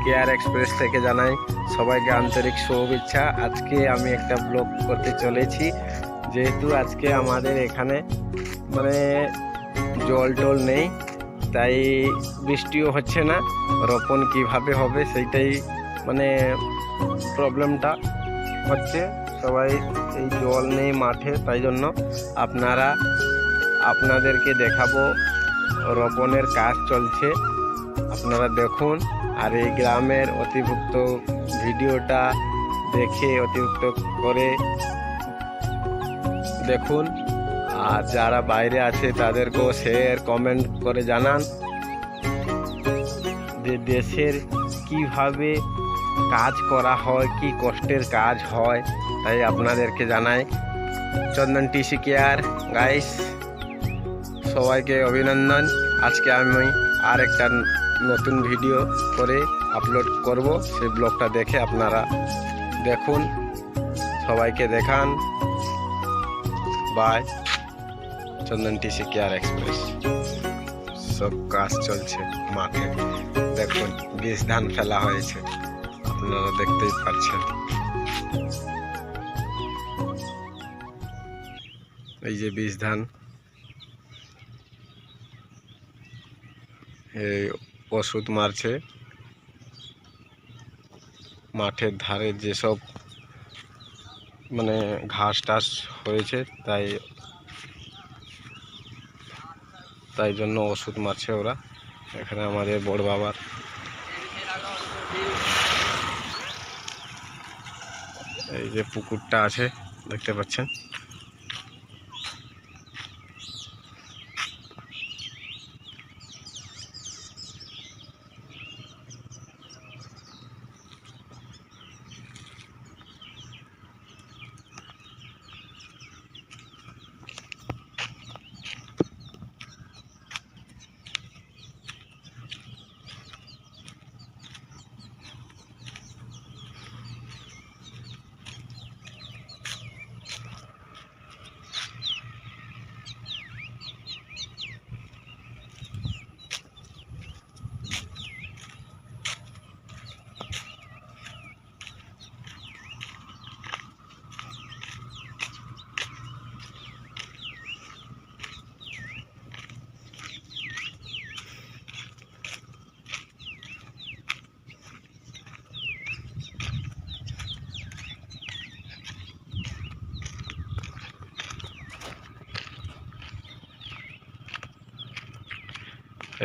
Care express থেকে জানাই সবাইকে আন্তরিক শুভেচ্ছা। আজকে আমি একটা ব্লগ করতে চলেছি, যেহেতু আজকে আমাদের এখানে মানে জল টল নেই, তাই বৃষ্টিও হচ্ছে না। রোপণ কিভাবে হবে সেইটাই মানে প্রবলেমটা হচ্ছে। সবাই এই জল নেই মাঠে, তাই জন্য আপনাদেরকে দেখাবো রোপণের কাজ চলছে, আপনারা দেখুন। আর এই গ্রামের অতিভুক্ত ভিডিওটা দেখে অতিভুক্ত করে দেখুন। আর যারা বাইরে আছে তাদেরকেও শেয়ার কমেন্ট করে জানান যে দেশের কিভাবে কাজ করা হয়, কি কষ্টের কাজ হয়। তাই আপনাদেরকে জানাই চন্দন টিসি কেয়ার গাইস, সবাইকে অভিনন্দন। আজকে আমি আর একটা নতুন ভিডিও করে আপলোড করব, সেই ব্লগটা দেখে আপনারা দেখুন, সবাইকে দেখান। Bye. Chandan TC care express সব কাজ চলছে মাঠে। দেখুন বীজ ধান ফেলা হয়েছে, আপনারা দেখতেই পাচ্ছেন। এই যে বীজ ধান, এই ওষুধ মারছে মাঠের ধারে যেসব মানে ঘাস টাস হয়েছে, তাই জন্য ওষুধ মারছে ওরা। এখানে আমাদের বড় বাবার এই যে পুকুরটা আছে, দেখতে পাচ্ছেন।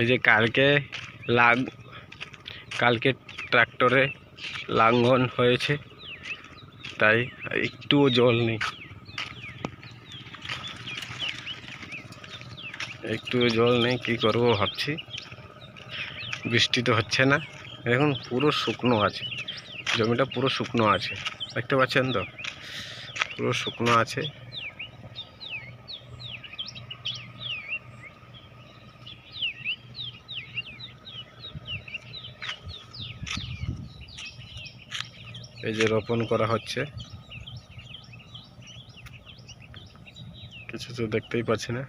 এই যে কালকে ট্রাক্টরে লাঙ্গল হয়েছে, তাই একটুও জল নেই, কি করব ভাবছি। বৃষ্টি তো হচ্ছে না, এখন পুরো শুকনো আছে, জমিটা পুরো শুকনো আছে, দেখতে পাচ্ছেন তো, পুরো শুকনো আছে। এই যে রোপণ করা হচ্ছে, কিছু তো দেখতেই পাচ্ছি না।